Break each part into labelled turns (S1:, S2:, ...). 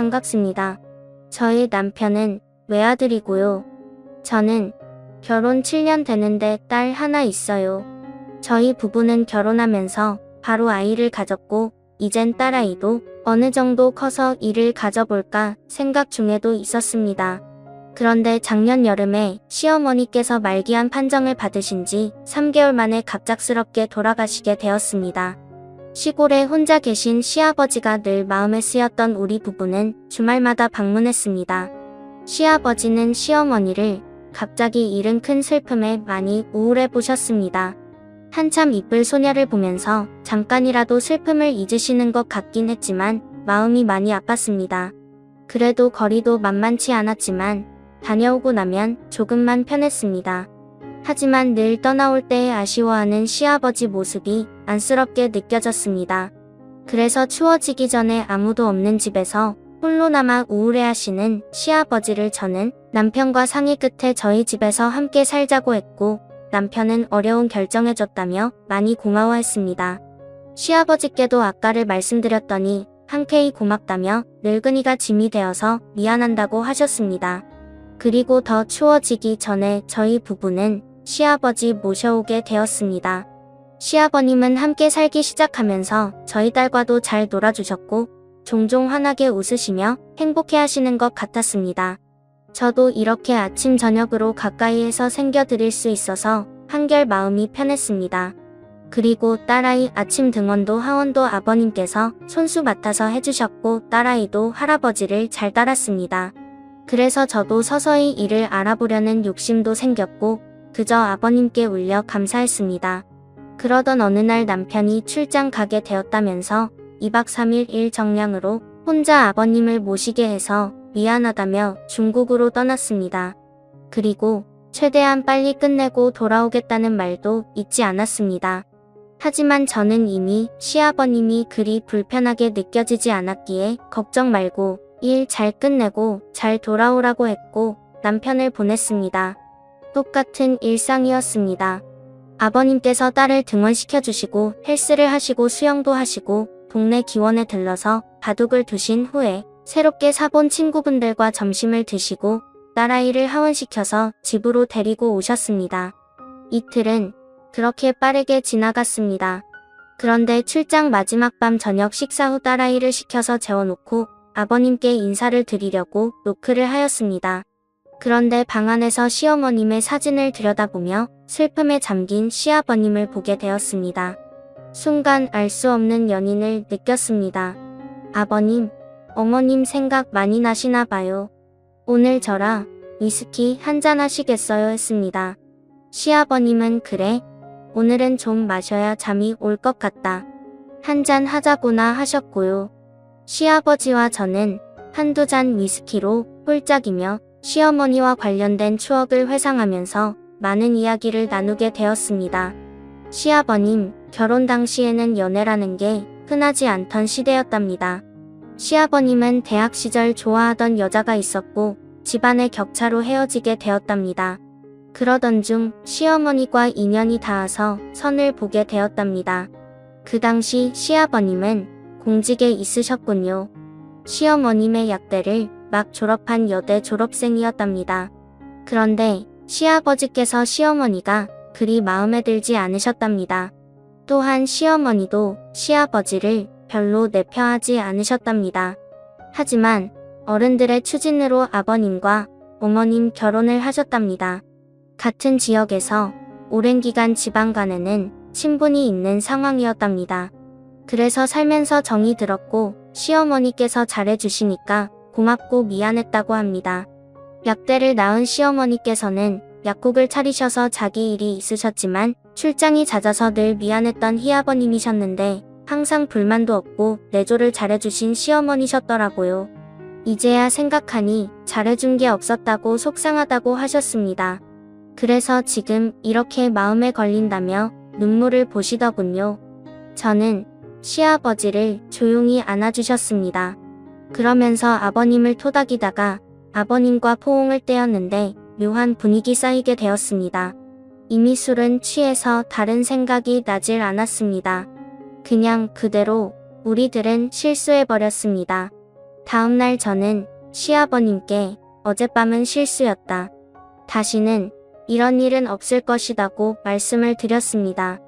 S1: 반갑습니다. 저희 남편은 외아들이고요. 저는 결혼 7년 되는데 딸 하나 있어요. 저희 부부는 결혼하면서 바로 아이를 가졌고 이젠 딸아이도 어느 정도 커서 일을 가져볼까 생각 중에도 있었습니다. 그런데 작년 여름에 시어머니께서 말기암 판정을 받으신 지 3개월 만에 갑작스럽게 돌아가시게 되었습니다. 시골에 혼자 계신 시아버지가 늘 마음에 쓰였던 우리 부부는 주말마다 방문했습니다. 시아버지는 시어머니를 갑자기 잃은 큰 슬픔에 많이 우울해 보셨습니다. 한참 이쁠 소녀를 보면서 잠깐이라도 슬픔을 잊으시는 것 같긴 했지만 마음이 많이 아팠습니다. 그래도 거리도 만만치 않았지만 다녀오고 나면 조금만 편했습니다. 하지만 늘 떠나올 때에 아쉬워하는 시아버지 모습이 안쓰럽게 느껴졌습니다. 그래서 추워지기 전에 아무도 없는 집에서 홀로 남아 우울해하시는 시아버지를 저는 남편과 상의 끝에 저희 집에서 함께 살자고 했고 남편은 어려운 결정해줬다며 많이 고마워했습니다. 시아버지께도 아까를 말씀드렸더니 흔쾌히 고맙다며 늙은이가 짐이 되어서 미안한다고 하셨습니다. 그리고 더 추워지기 전에 저희 부부는 시아버지 모셔오게 되었습니다. 시아버님은 함께 살기 시작하면서 저희 딸과도 잘 놀아주셨고 종종 환하게 웃으시며 행복해하시는 것 같았습니다. 저도 이렇게 아침 저녁으로 가까이에서 챙겨드릴 수 있어서 한결 마음이 편했습니다. 그리고 딸아이 아침 등원도 하원도 아버님께서 손수 맡아서 해주셨고 딸아이도 할아버지를 잘 따랐습니다. 그래서 저도 서서히 일을 알아보려는 욕심도 생겼고 그저 아버님께 울려 감사했습니다. 그러던 어느 날 남편이 출장 가게 되었다면서 2박 3일 일 정량으로 혼자 아버님을 모시게 해서 미안하다며 중국으로 떠났습니다. 그리고 최대한 빨리 끝내고 돌아오겠다는 말도 잊지 않았습니다. 하지만 저는 이미 시아버님이 그리 불편하게 느껴지지 않았기에 걱정 말고 일 잘 끝내고 잘 돌아오라고 했고 남편을 보냈습니다. 똑같은 일상이었습니다. 아버님께서 딸을 등원시켜주시고 헬스를 하시고 수영도 하시고 동네 기원에 들러서 바둑을 두신 후에 새롭게 사본 친구분들과 점심을 드시고 딸아이를 하원시켜서 집으로 데리고 오셨습니다. 이틀은 그렇게 빠르게 지나갔습니다. 그런데 출장 마지막 밤 저녁 식사 후 딸아이를 시켜서 재워놓고 아버님께 인사를 드리려고 노크를 하였습니다. 그런데 방 안에서 시어머님의 사진을 들여다보며 슬픔에 잠긴 시아버님을 보게 되었습니다. 순간 알 수 없는 연인을 느꼈습니다. 아버님, 어머님 생각 많이 나시나 봐요. 오늘 저라 위스키 한잔 하시겠어요 했습니다. 시아버님은 그래, 오늘은 좀 마셔야 잠이 올 것 같다. 한잔 하자구나 하셨고요. 시아버지와 저는 한두 잔 위스키로 홀짝이며 시어머니와 관련된 추억을 회상하면서 많은 이야기를 나누게 되었습니다. 시아버님, 결혼 당시에는 연애라는 게 흔하지 않던 시대였답니다. 시아버님은 대학 시절 좋아하던 여자가 있었고 집안의 격차로 헤어지게 되었답니다. 그러던 중 시어머니과 인연이 닿아서 선을 보게 되었답니다. 그 당시 시아버님은 공직에 있으셨군요. 시어머님의 약대를 막 졸업한 여대 졸업생이었답니다. 그런데 시아버지께서 시어머니가 그리 마음에 들지 않으셨답니다. 또한 시어머니도 시아버지를 별로 내펴하지 않으셨답니다. 하지만 어른들의 추진으로 아버님과 어머님 결혼을 하셨답니다. 같은 지역에서 오랜 기간 지방 간에는 친분이 있는 상황이었답니다. 그래서 살면서 정이 들었고 시어머니께서 잘해주시니까 고맙고 미안했다고 합니다. 약대를 낳은 시어머니께서는 약국을 차리셔서 자기 일이 있으셨지만 출장이 잦아서 늘 미안했던 희아버님이셨는데 항상 불만도 없고 내조를 잘해주신 시어머니셨더라고요. 이제야 생각하니 잘해준 게 없었다고 속상하다고 하셨습니다. 그래서 지금 이렇게 마음에 걸린다며 눈물을 보시더군요. 저는 시아버지를 조용히 안아주셨습니다. 그러면서 아버님을 토닥이다가 아버님과 포옹을 떼었는데 묘한 분위기 쌓이게 되었습니다. 이미 술은 취해서 다른 생각이 나질 않았습니다. 그냥 그대로 우리들은 실수해버렸습니다. 다음날 저는 시아버님께 어젯밤은 실수였다. 다시는 이런 일은 없을 것이라고 말씀을 드렸습니다.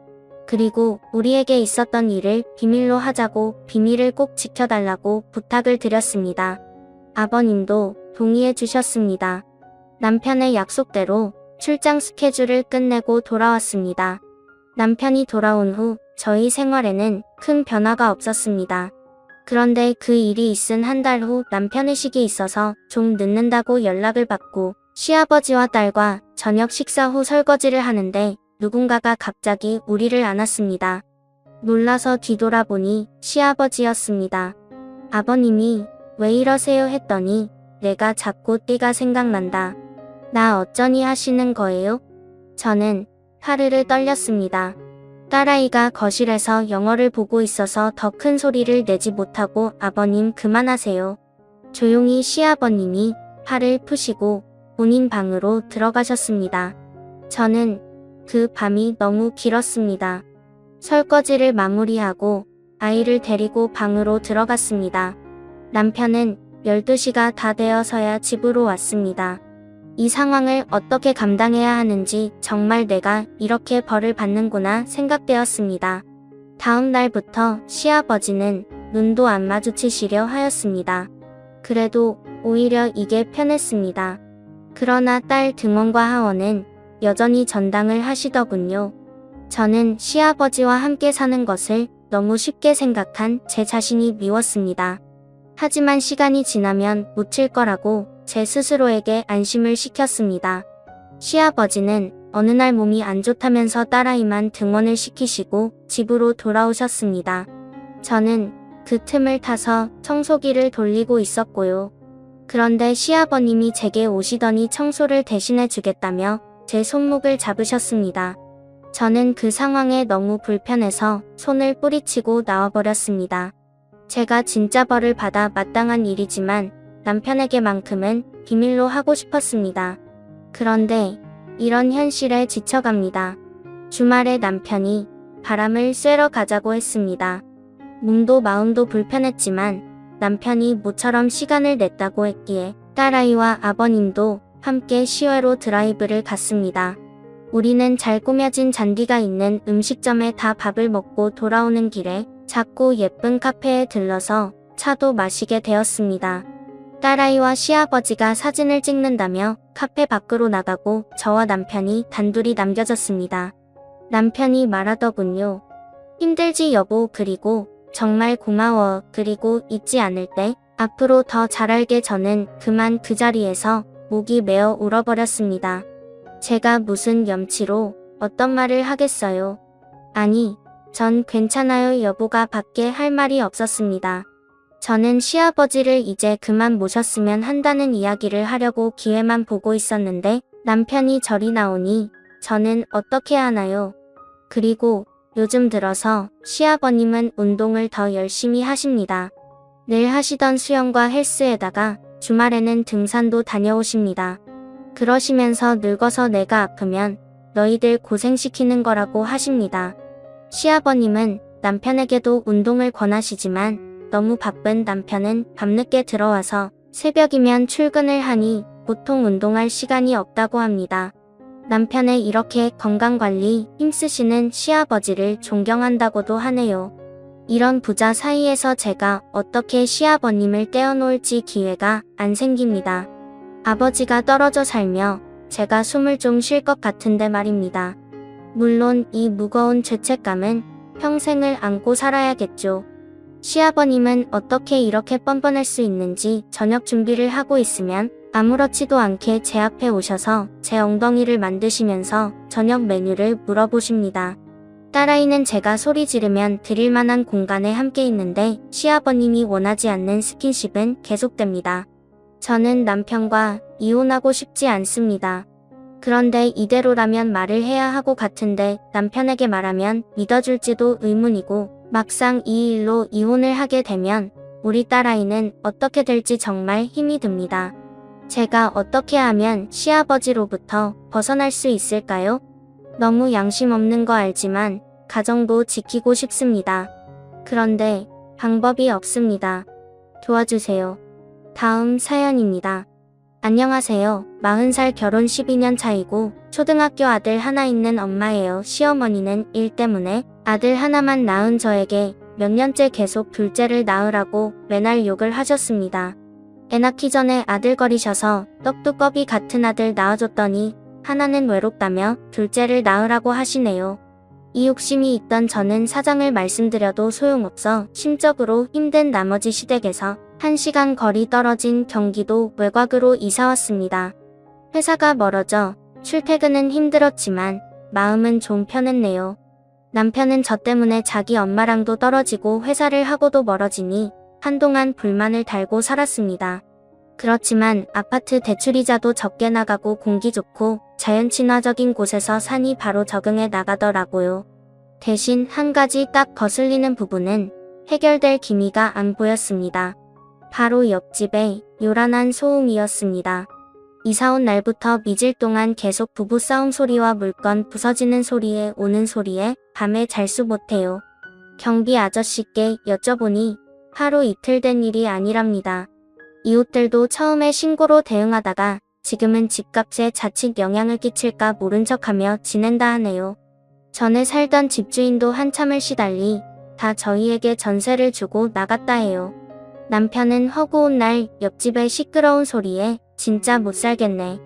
S1: 그리고 우리에게 있었던 일을 비밀로 하자고 비밀을 꼭 지켜달라고 부탁을 드렸습니다. 아버님도 동의해 주셨습니다. 남편의 약속대로 출장 스케줄을 끝내고 돌아왔습니다. 남편이 돌아온 후 저희 생활에는 큰 변화가 없었습니다. 그런데 그 일이 있은 한 달 후 남편 의식이 있어서 좀 늦는다고 연락을 받고 시아버지와 딸과 저녁 식사 후 설거지를 하는데 누군가가 갑자기 우리를 안았습니다. 놀라서 뒤돌아보니 시아버지였습니다. 아버님이 왜 이러세요 했더니 내가 자꾸 띠가 생각난다. 나 어쩌니 하시는 거예요? 저는 하르르 떨렸습니다. 딸아이가 거실에서 영화를 보고 있어서 더 큰 소리를 내지 못하고 아버님 그만하세요. 조용히 시아버님이 팔을 푸시고 본인 방으로 들어가셨습니다. 저는 그 밤이 너무 길었습니다. 설거지를 마무리하고 아이를 데리고 방으로 들어갔습니다. 남편은 12시가 다 되어서야 집으로 왔습니다. 이 상황을 어떻게 감당해야 하는지 정말 내가 이렇게 벌을 받는구나 생각되었습니다. 다음 날부터 시아버지는 눈도 안 마주치시려 하였습니다. 그래도 오히려 이게 편했습니다. 그러나 딸 등원과 하원은 여전히 전당을 하시더군요. 저는 시아버지와 함께 사는 것을 너무 쉽게 생각한 제 자신이 미웠습니다. 하지만 시간이 지나면 묻힐 거라고 제 스스로에게 안심을 시켰습니다. 시아버지는 어느 날 몸이 안 좋다면서 딸아이만 등원을 시키시고 집으로 돌아오셨습니다. 저는 그 틈을 타서 청소기를 돌리고 있었고요. 그런데 시아버님이 제게 오시더니 청소를 대신해 주겠다며 제 손목을 잡으셨습니다. 저는 그 상황에 너무 불편해서 손을 뿌리치고 나와버렸습니다. 제가 진짜 벌을 받아 마땅한 일이지만 남편에게만큼은 비밀로 하고 싶었습니다. 그런데 이런 현실에 지쳐갑니다. 주말에 남편이 바람을 쐬러 가자고 했습니다. 몸도 마음도 불편했지만 남편이 모처럼 시간을 냈다고 했기에 딸아이와 아버님도 함께 시외로 드라이브를 갔습니다. 우리는 잘 꾸며진 잔디가 있는 음식점에 다 밥을 먹고 돌아오는 길에 작고 예쁜 카페에 들러서 차도 마시게 되었습니다. 딸아이와 시아버지가 사진을 찍는다며 카페 밖으로 나가고 저와 남편이 단둘이 남겨졌습니다. 남편이 말하더군요. 힘들지 여보 그리고 정말 고마워 그리고 잊지 않을 때 앞으로 더 잘 알게 저는 그만 그 자리에서 목이 메어 울어버렸습니다. 제가 무슨 염치로 어떤 말을 하겠어요. 아니 전 괜찮아요 여보가 밖에 할 말이 없었습니다. 저는 시아버지를 이제 그만 모셨으면 한다는 이야기를 하려고 기회만 보고 있었는데 남편이 저리 나오니 저는 어떻게 하나요? 그리고 요즘 들어서 시아버님은 운동을 더 열심히 하십니다. 늘 하시던 수영과 헬스에다가 주말에는 등산도 다녀오십니다. 그러시면서 늙어서 내가 아프면 너희들 고생시키는 거라고 하십니다. 시아버님은 남편에게도 운동을 권하시지만 너무 바쁜 남편은 밤늦게 들어와서 새벽이면 출근을 하니 보통 운동할 시간이 없다고 합니다. 남편의 이렇게 건강관리 힘쓰시는 시아버지를 존경한다고도 하네요. 이런 부자 사이에서 제가 어떻게 시아버님을 떼어놓을지 기회가 안 생깁니다. 아버지가 떨어져 살며 제가 숨을 좀 쉴 것 같은데 말입니다. 물론 이 무거운 죄책감은 평생을 안고 살아야겠죠. 시아버님은 어떻게 이렇게 뻔뻔할 수 있는지 저녁 준비를 하고 있으면 아무렇지도 않게 제 앞에 오셔서 제 엉덩이를 만드시면서 저녁 메뉴를 물어보십니다. 딸아이는 제가 소리 지르면 드릴 만한 공간에 함께 있는데 시아버님이 원하지 않는 스킨십은 계속됩니다. 저는 남편과 이혼하고 싶지 않습니다. 그런데 이대로라면 말을 해야 하고 같은데 남편에게 말하면 믿어줄지도 의문이고 막상 이 일로 이혼을 하게 되면 우리 딸아이는 어떻게 될지 정말 힘이 듭니다. 제가 어떻게 하면 시아버지로부터 벗어날 수 있을까요? 너무 양심 없는 거 알지만 가정도 지키고 싶습니다. 그런데 방법이 없습니다. 도와주세요. 다음 사연입니다. 안녕하세요. 40살 결혼 12년 차이고 초등학교 아들 하나 있는 엄마예요. 시어머니는 일 때문에 아들 하나만 낳은 저에게 몇 년째 계속 둘째를 낳으라고 매날 욕을 하셨습니다. 애 낳기 전에 아들거리셔서 떡두꺼비 같은 아들 낳아줬더니 하나는 외롭다며 둘째를 낳으라고 하시네요. 이 욕심이 있던 저는 사정을 말씀드려도 소용없어 심적으로 힘든 나머지 시댁에서 1시간 거리 떨어진 경기도 외곽으로 이사왔습니다. 회사가 멀어져 출퇴근은 힘들었지만 마음은 좀 편했네요. 남편은 저 때문에 자기 엄마랑도 떨어지고 회사를 하고도 멀어지니 한동안 불만을 달고 살았습니다. 그렇지만 아파트 대출이자도 적게 나가고 공기 좋고 자연 친화적인 곳에서 사니 바로 적응해 나가더라고요. 대신 한 가지 딱 거슬리는 부분은 해결될 기미가 안 보였습니다. 바로 옆집의 요란한 소음이었습니다. 이사온 날부터 며칠 동안 계속 부부싸움 소리와 물건 부서지는 소리에 오는 소리에 밤에 잘 수 못해요. 경비 아저씨께 여쭤보니 하루 이틀 된 일이 아니랍니다. 이웃들도 처음에 신고로 대응하다가 지금은 집값에 자칫 영향을 끼칠까 모른 척하며 지낸다 하네요. 전에 살던 집주인도 한참을 시달리 다 저희에게 전세를 주고 나갔다 해요. 남편은 허구온 날 옆집의 시끄러운 소리에 진짜 못 살겠네.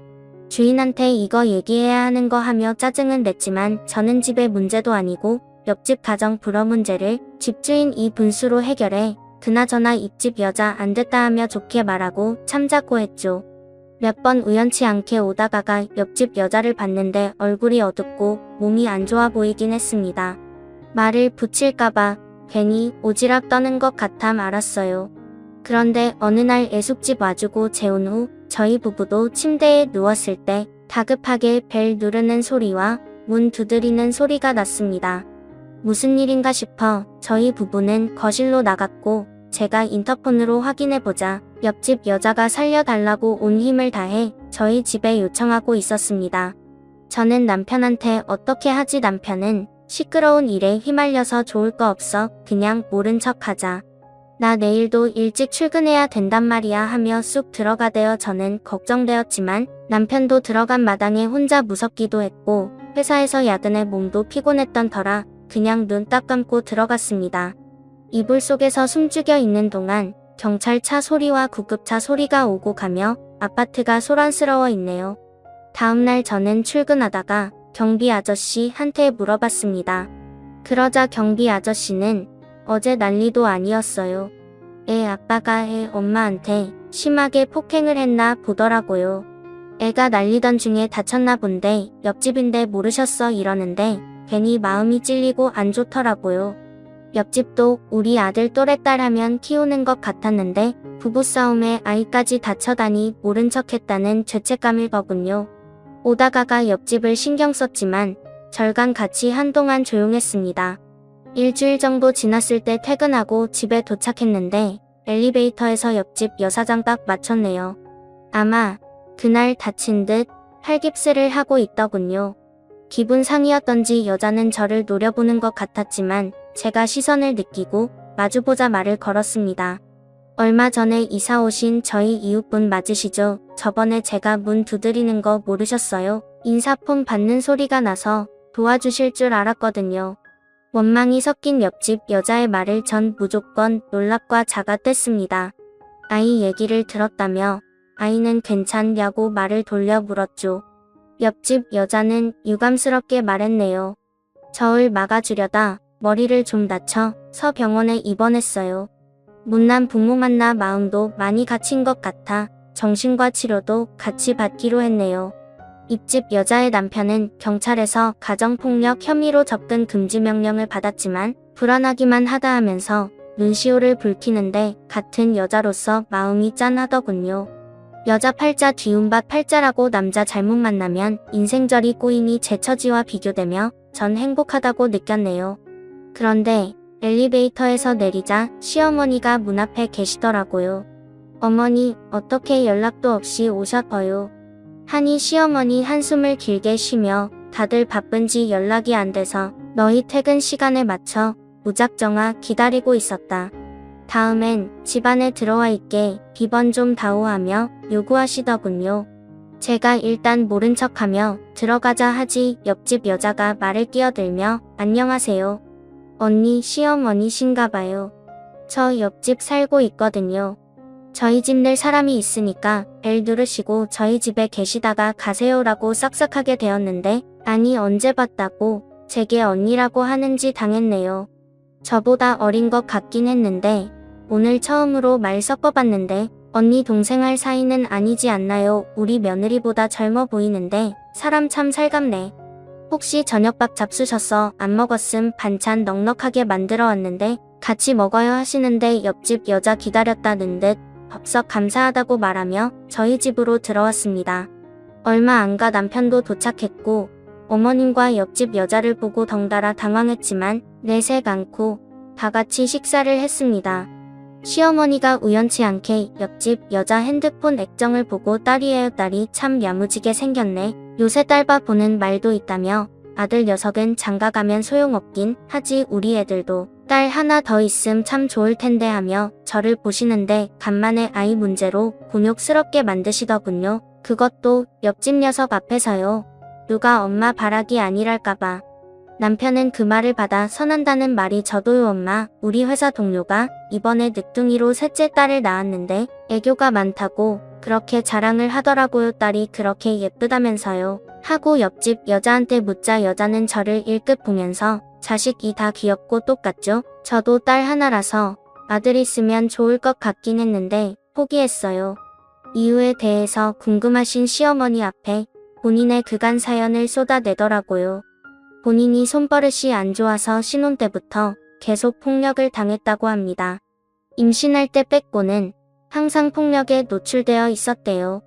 S1: 주인한테 이거 얘기해야 하는 거 하며 짜증은 냈지만 저는 집의 문제도 아니고 옆집 가정 불화 문제를 집주인 이 분수로 해결해 그나저나 입집 여자 안 됐다 하며 좋게 말하고 참자고 했죠. 몇 번 우연치 않게 오다가가 옆집 여자를 봤는데 얼굴이 어둡고 몸이 안 좋아 보이긴 했습니다. 말을 붙일까봐 괜히 오지랖 떠는 것 같아 말았어요. 그런데 어느 날 애숙집 와주고 재운 후 저희 부부도 침대에 누웠을 때 다급하게 벨 누르는 소리와 문 두드리는 소리가 났습니다. 무슨 일인가 싶어 저희 부부는 거실로 나갔고 제가 인터폰으로 확인해보자 옆집 여자가 살려달라고 온 힘을 다해 저희 집에 요청하고 있었습니다. 저는 남편한테 어떻게 하지 남편은 시끄러운 일에 휘말려서 좋을 거 없어 그냥 모른 척 하자. 나 내일도 일찍 출근해야 된단 말이야 하며 쑥 들어가대요. 저는 걱정되었지만 남편도 들어간 마당에 혼자 무섭기도 했고 회사에서 야근에 몸도 피곤했던 터라 그냥 눈 딱 감고 들어갔습니다. 이불 속에서 숨죽여 있는 동안 경찰차 소리와 구급차 소리가 오고 가며 아파트가 소란스러워 있네요. 다음날 저는 출근하다가 경비 아저씨한테 물어봤습니다. 그러자 경비 아저씨는 어제 난리도 아니었어요. 애 아빠가 애 엄마한테 심하게 폭행을 했나 보더라고요. 애가 난리던 중에 다쳤나 본데 옆집인데 모르셨어 이러는데 괜히 마음이 찔리고 안 좋더라고요. 옆집도 우리 아들 또래 딸 하면 키우는 것 같았는데 부부싸움에 아이까지 다쳐다니 모른 척했다는 죄책감일 거군요. 오다가가 옆집을 신경 썼지만 절간같이 한동안 조용했습니다. 일주일 정도 지났을 때 퇴근하고 집에 도착했는데 엘리베이터에서 옆집 여사장 딱 맞췄네요. 아마 그날 다친 듯 팔깁스를 하고 있더군요. 기분 상이었던지 여자는 저를 노려보는 것 같았지만 제가 시선을 느끼고 마주보자 말을 걸었습니다. 얼마 전에 이사 오신 저희 이웃분 맞으시죠? 저번에 제가 문 두드리는 거 모르셨어요? 인사폰 받는 소리가 나서 도와주실 줄 알았거든요. 원망이 섞인 옆집 여자의 말을 전 무조건 놀랍과 자갓댔습니다. 아이 얘기를 들었다며 아이는 괜찮냐고 말을 돌려 물었죠. 옆집 여자는 유감스럽게 말했네요. 저을 막아주려다 머리를 좀 다쳐서 병원에 입원했어요. 못난 부모 만나 마음도 많이 갇힌 것 같아 정신과 치료도 같이 받기로 했네요. 입집 여자의 남편은 경찰에서 가정폭력 혐의로 접근 금지 명령을 받았지만 불안하기만 하다 하면서 눈시울을 붉히는데 같은 여자로서 마음이 짠하더군요. 여자 팔자 뒤움밭 팔자라고 남자 잘못 만나면 인생절이 꼬이니 제 처지와 비교되며 전 행복하다고 느꼈네요. 그런데 엘리베이터에서 내리자 시어머니가 문 앞에 계시더라고요. 어머니 어떻게 연락도 없이 오셨어요? 하니 시어머니 한숨을 길게 쉬며 다들 바쁜지 연락이 안 돼서 너희 퇴근 시간에 맞춰 무작정아 기다리고 있었다. 다음엔 집안에 들어와 있게 비번 좀 다오하며 요구하시더군요. 제가 일단 모른 척하며 들어가자 하지 옆집 여자가 말을 끼어들며 안녕하세요. 언니 시어머니신가 봐요. 저 옆집 살고 있거든요. 저희 집 낼 사람이 있으니까 벨 누르시고 저희 집에 계시다가 가세요라고 싹싹하게 되었는데 아니 언제 봤다고 제게 언니라고 하는지 당했네요. 저보다 어린 것 같긴 했는데 오늘 처음으로 말 섞어봤는데 언니 동생 할 사이는 아니지 않나요? 우리 며느리보다 젊어 보이는데 사람 참 살갑네. 혹시 저녁밥 잡수셨어? 안 먹었음 반찬 넉넉하게 만들어 왔는데 같이 먹어요 하시는데 옆집 여자 기다렸다는 듯 덥석 감사하다고 말하며 저희 집으로 들어왔습니다. 얼마 안 가 남편도 도착했고 어머님과 옆집 여자를 보고 덩달아 당황했지만 내색 않고 다 같이 식사를 했습니다. 시어머니가 우연치 않게 옆집 여자 핸드폰 액정을 보고 딸이에요. 딸이 참 야무지게 생겼네. 요새 딸바 보는 말도 있다며 아들 녀석은 장가가면 소용없긴 하지 우리 애들도 딸 하나 더 있음 참 좋을 텐데 하며 저를 보시는데 간만에 아이 문제로 곤욕스럽게 만드시더군요. 그것도 옆집 녀석 앞에서요. 누가 엄마 바라기 아니랄까봐. 남편은 그 말을 받아 선한다는 말이 저도요 엄마 우리 회사 동료가 이번에 늦둥이로 셋째 딸을 낳았는데 애교가 많다고 그렇게 자랑을 하더라고요. 딸이 그렇게 예쁘다면서요. 하고 옆집 여자한테 묻자 여자는 저를 일끗 보면서 자식이 다 귀엽고 똑같죠? 저도 딸 하나라서 아들 있으면 좋을 것 같긴 했는데 포기했어요. 이유에 대해서 궁금하신 시어머니 앞에 본인의 그간 사연을 쏟아내더라고요. 본인이 손버릇이 안 좋아서 신혼 때부터 계속 폭력을 당했다고 합니다. 임신할 때 빼고는 항상 폭력에 노출되어 있었대요.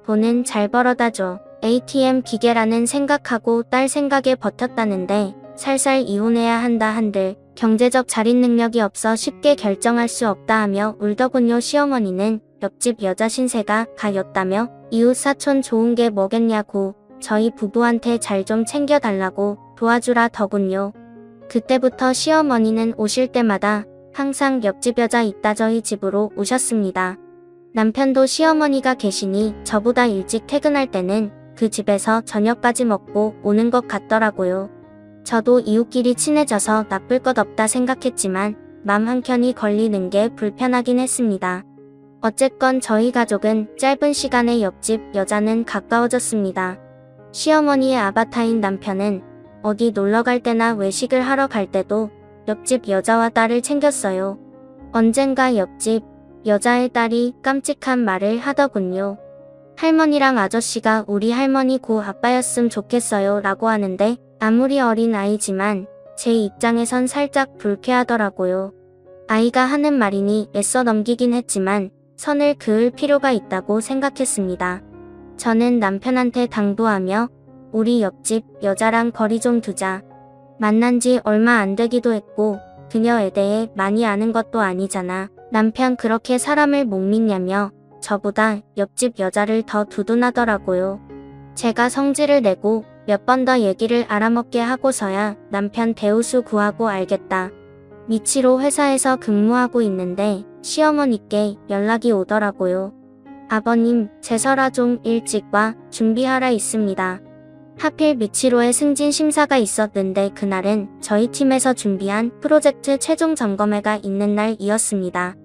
S1: 돈은 잘 벌어다줘. ATM 기계라는 생각하고 딸 생각에 버텼다는데 살살 이혼해야 한다 한들 경제적 자립 능력이 없어 쉽게 결정할 수 없다 하며 울더군요. 시어머니는 옆집 여자 신세가 가였다며 이웃 사촌 좋은 게 뭐겠냐고 저희 부부한테 잘 좀 챙겨달라고 도와주라 더군요. 그때부터 시어머니는 오실 때마다 항상 옆집 여자 있다 저희 집으로 오셨습니다. 남편도 시어머니가 계시니 저보다 일찍 퇴근할 때는 그 집에서 저녁까지 먹고 오는 것 같더라고요. 저도 이웃끼리 친해져서 나쁠 것 없다 생각했지만 맘 한켠이 걸리는 게 불편하긴 했습니다. 어쨌건 저희 가족은 짧은 시간에 옆집 여자는 가까워졌습니다. 시어머니의 아바타인 남편은 어디 놀러갈 때나 외식을 하러 갈 때도 옆집 여자와 딸을 챙겼어요. 언젠가 옆집 여자의 딸이 깜찍한 말을 하더군요. 할머니랑 아저씨가 우리 할머니 고 아빠였음 좋겠어요 라고 하는데 아무리 어린 아이지만 제 입장에선 살짝 불쾌하더라고요. 아이가 하는 말이니 애써 넘기긴 했지만 선을 그을 필요가 있다고 생각했습니다. 저는 남편한테 당부하며 우리 옆집 여자랑 거리 좀 두자. 만난 지 얼마 안 되기도 했고 그녀에 대해 많이 아는 것도 아니잖아. 남편 그렇게 사람을 못 믿냐며 저보다 옆집 여자를 더 두둔하더라고요. 제가 성질을 내고 몇 번 더 얘기를 알아먹게 하고서야 남편 대우수 구하고 알겠다. 미치로 회사에서 근무하고 있는데 시어머니께 연락이 오더라고요. 아버님, 제설아 좀 일찍 와 준비하라 있습니다. 하필 미치로의 승진 심사가 있었는데 그날은 저희 팀에서 준비한 프로젝트 최종 점검회가 있는 날이었습니다.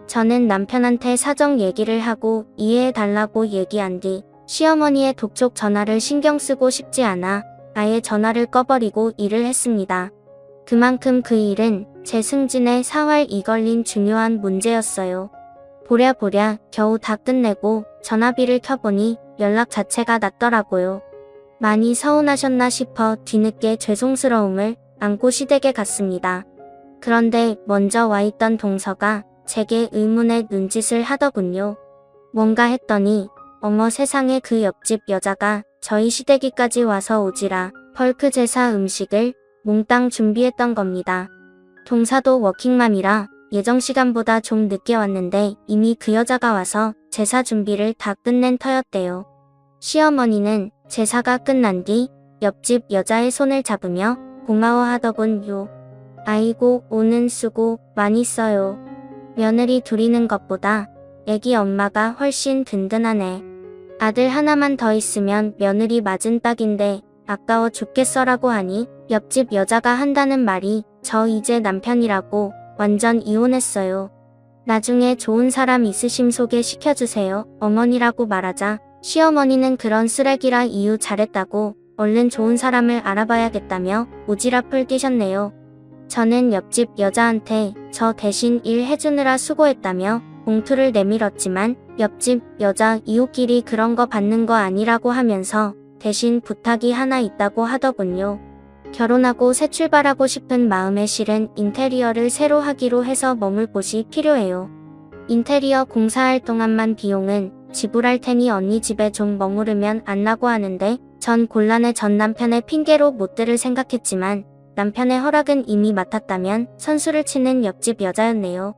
S1: 저는 남편한테 사정 얘기를 하고 이해해달라고 얘기한 뒤 시어머니의 독촉 전화를 신경 쓰고 싶지 않아 아예 전화를 꺼버리고 일을 했습니다. 그만큼 그 일은 제 승진에 사활 이걸린 중요한 문제였어요. 보랴보랴 겨우 다 끝내고 전화비를 켜보니 연락 자체가 났더라고요. 많이 서운하셨나 싶어 뒤늦게 죄송스러움을 안고 시댁에 갔습니다. 그런데 먼저 와있던 동서가 제게 의문의 눈짓을 하더군요. 뭔가 했더니 어머 세상에 그 옆집 여자가 저희 시댁이까지 와서 오지라 벌크 제사 음식을 몽땅 준비했던 겁니다. 동사도 워킹맘이라 예정 시간보다 좀 늦게 왔는데 이미 그 여자가 와서 제사 준비를 다 끝낸 터였대요. 시어머니는 제사가 끝난 뒤 옆집 여자의 손을 잡으며 고마워하더군요. 아이고 오는 수고 많이 써요. 며느리 둘이는 것보다 애기 엄마가 훨씬 든든하네. 아들 하나만 더 있으면 며느리 맞은 딱인데 아까워 죽겠어라고 하니 옆집 여자가 한다는 말이 저 이제 남편이라고 완전 이혼했어요. 나중에 좋은 사람 있으심 소개시켜주세요. 어머니라고 말하자 시어머니는 그런 쓰레기라 이유 잘했다고 얼른 좋은 사람을 알아봐야겠다며 오지랖을 띄셨네요. 저는 옆집 여자한테 저 대신 일 해주느라 수고했다며 봉투를 내밀었지만 옆집 여자 이웃끼리 그런 거 받는 거 아니라고 하면서 대신 부탁이 하나 있다고 하더군요. 결혼하고 새 출발하고 싶은 마음에 실은 인테리어를 새로 하기로 해서 머물 곳이 필요해요. 인테리어 공사할 동안만 비용은 지불할 테니 언니 집에 좀 머무르면 안 나고 하는데 전 곤란해. 전 남편의 핑계로 못 들을 생각했지만 남편의 허락은 이미 맡았다면 선수를 치는 옆집 여자였네요.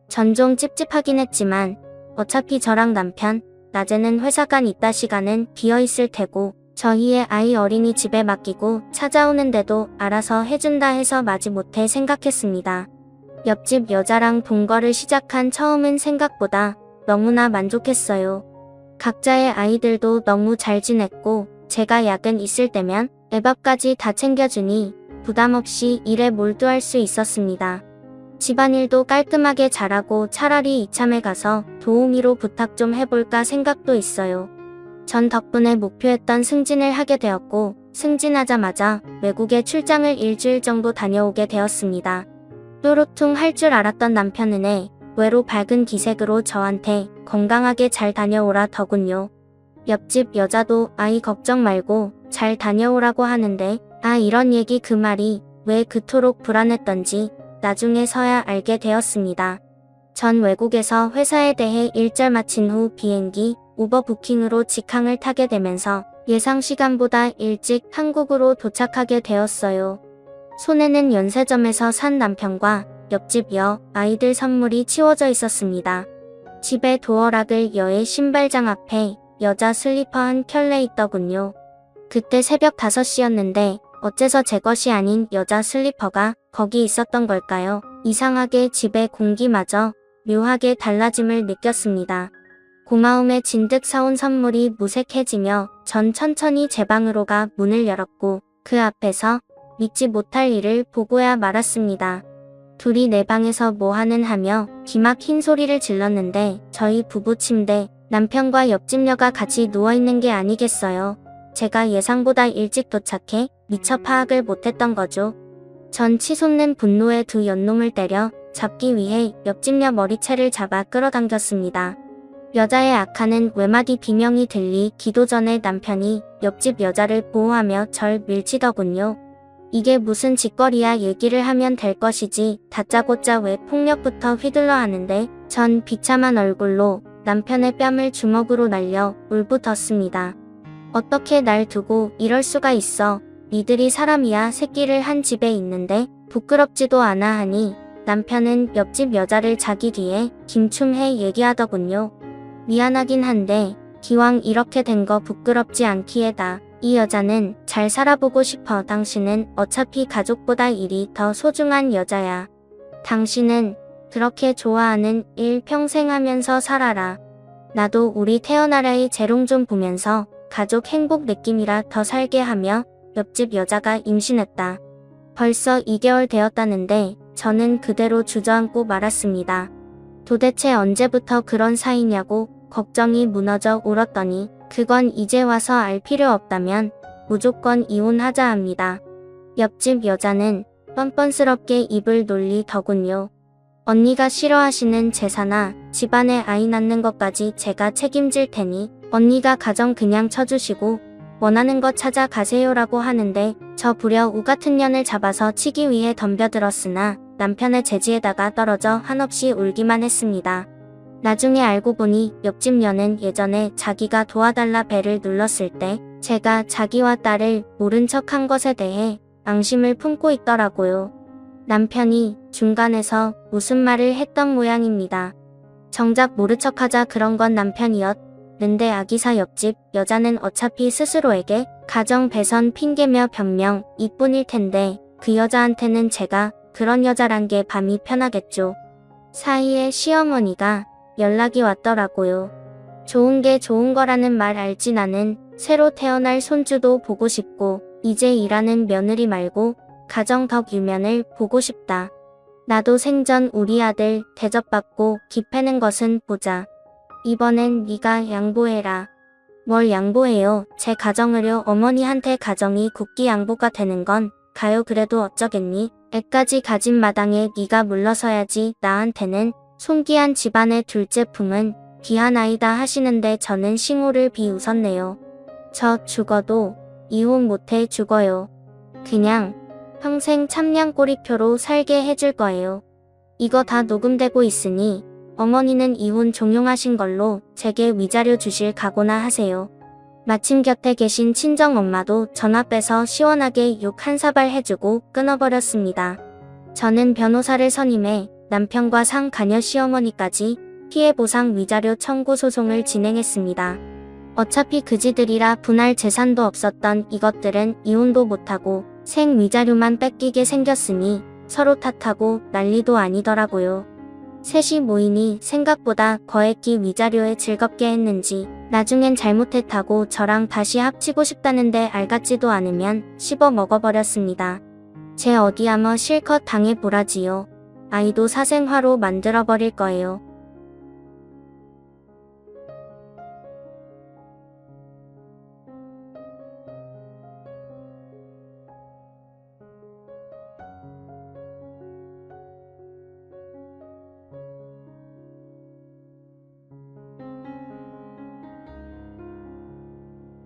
S1: 전 좀 찝찝하긴 했지만 어차피 저랑 남편 낮에는 회사간 이따 시간은 비어있을 테고 저희의 아이 어린이 집에 맡기고 찾아오는데도 알아서 해준다 해서 마지못해 생각했습니다. 옆집 여자랑 동거를 시작한 처음은 생각보다 너무나 만족했어요. 각자의 아이들도 너무 잘 지냈고 제가 야근 있을 때면 애밥까지 다 챙겨주니 부담없이 일에 몰두할 수 있었습니다. 집안일도 깔끔하게 잘하고 차라리 이참에 가서 도우미로 부탁 좀 해볼까 생각도 있어요. 전 덕분에 목표했던 승진을 하게 되었고 승진하자마자 외국에 출장을 일주일 정도 다녀오게 되었습니다. 뾰루퉁 할 줄 알았던 남편은 외로 밝은 기색으로 저한테 건강하게 잘 다녀오라 더군요. 옆집 여자도 아이 걱정 말고 잘 다녀오라고 하는데 이런 얘기 그 말이 왜 그토록 불안했던지 나중에서야 알게 되었습니다. 전 외국에서 회사에 대해 일절 마친 후 비행기 오버부킹으로 직항을 타게 되면서 예상 시간보다 일찍 한국으로 도착하게 되었어요. 손에는 연세점에서 산 남편과 옆집 아이들 선물이 치워져 있었습니다. 집에 도어락을 여의 신발장 앞에 여자 슬리퍼 한 켤레 있더군요. 그때 새벽 5시였는데 어째서 제 것이 아닌 여자 슬리퍼가 거기 있었던 걸까요? 이상하게 집의 공기마저 묘하게 달라짐을 느꼈습니다. 고마움에 진득 사온 선물이 무색해지며 전 천천히 제 방으로 가 문을 열었고 그 앞에서 믿지 못할 일을 보고야 말았습니다. 둘이 내 방에서 뭐하는 하며 기막힌 소리를 질렀는데 저희 부부 침대 남편과 옆집 여가 같이 누워있는 게 아니겠어요. 제가 예상보다 일찍 도착해 미처 파악을 못했던 거죠. 전 치솟는 분노에 두 연놈을 때려 잡기 위해 옆집 여 머리채를 잡아 끌어당겼습니다. 여자의 악한은 외마디 비명이 들리 기도 전에 남편이 옆집 여자를 보호하며 절 밀치더군요. 이게 무슨 짓거리야 얘기를 하면 될 것이지 다짜고짜 왜 폭력부터 휘둘러 하는데 전 비참한 얼굴로 남편의 뺨을 주먹으로 날려 울부짖습니다. 어떻게 날 두고 이럴 수가 있어. 니들이 사람이야. 새끼를 한 집에 있는데 부끄럽지도 않아 하니 남편은 옆집 여자를 자기 뒤에 김춤해 얘기하더군요. 미안하긴 한데 기왕 이렇게 된 거 부끄럽지 않기에다 이 여자는 잘 살아보고 싶어. 당신은 어차피 가족보다 일이 더 소중한 여자야. 당신은 그렇게 좋아하는 일 평생 하면서 살아라. 나도 우리 태어나라의 재롱 좀 보면서 가족 행복 느낌이라 더 살게 하며 옆집 여자가 임신했다. 벌써 2개월 되었다는데 저는 그대로 주저앉고 말았습니다. 도대체 언제부터 그런 사이냐고 걱정이 무너져 울었더니 그건 이제 와서 알 필요 없다면 무조건 이혼하자 합니다. 옆집 여자는 뻔뻔스럽게 입을 놀리더군요. 언니가 싫어하시는 제사나 집안에 아이 낳는 것까지 제가 책임질 테니 언니가 가정 그냥 쳐주시고 원하는 것 찾아가세요라고 하는데 저 부려 우 같은 년을 잡아서 치기 위해 덤벼들었으나 남편의 제지에다가 떨어져 한없이 울기만 했습니다. 나중에 알고 보니 옆집 년은 예전에 자기가 도와달라 벨을 눌렀을 때 제가 자기와 딸을 모른 척한 것에 대해 앙심을 품고 있더라고요. 남편이 중간에서 무슨 말을 했던 모양입니다. 정작 모른 척하자 그런 건 남편이었는데 아기사 옆집 여자는 어차피 스스로에게 가정 배선 핑계며 변명 이뿐일 텐데 그 여자한테는 제가 그런 여자란 게 밤이 편하겠죠. 사이에 시어머니가 연락이 왔더라고요. 좋은 게 좋은 거라는 말 알지. 나는 새로 태어날 손주도 보고 싶고 이제 일하는 며느리 말고 가정 덕 유면을 보고 싶다. 나도 생전 우리 아들 대접받고 기패는 것은 보자. 이번엔 네가 양보해라. 뭘 양보해요. 제 가정을요. 어머니한테 가정이 굳기 양보가 되는 건 가요. 그래도 어쩌겠니. 애까지 가진 마당에 네가 물러서야지. 나한테는 손귀한 집안의 둘째 품은 귀한 아이다 하시는데 저는 싱호를 비웃었네요. 저 죽어도 이혼 못해 죽어요. 그냥 평생 참냥꼬리표로 살게 해줄 거예요. 이거 다 녹음되고 있으니 어머니는 이혼 종용하신 걸로 제게 위자료 주실 각오나 하세요. 마침 곁에 계신 친정엄마도 전화 빼서 시원하게 욕 한 사발 해주고 끊어버렸습니다. 저는 변호사를 선임해 남편과 상가녀 시어머니까지 피해보상 위자료 청구 소송을 진행했습니다. 어차피 그지들이라 분할 재산도 없었던 이것들은 이혼도 못하고 생위자료만 뺏기게 생겼으니 서로 탓하고 난리도 아니더라고요. 셋이 모이니 생각보다 거액기 위자료에 즐겁게 했는지 나중엔 잘못했다고 저랑 다시 합치고 싶다는데 알같지도 않으면 씹어 먹어버렸습니다. 제 어디야머 실컷 당해보라지요. 아이도 사생화로 만들어버릴 거예요.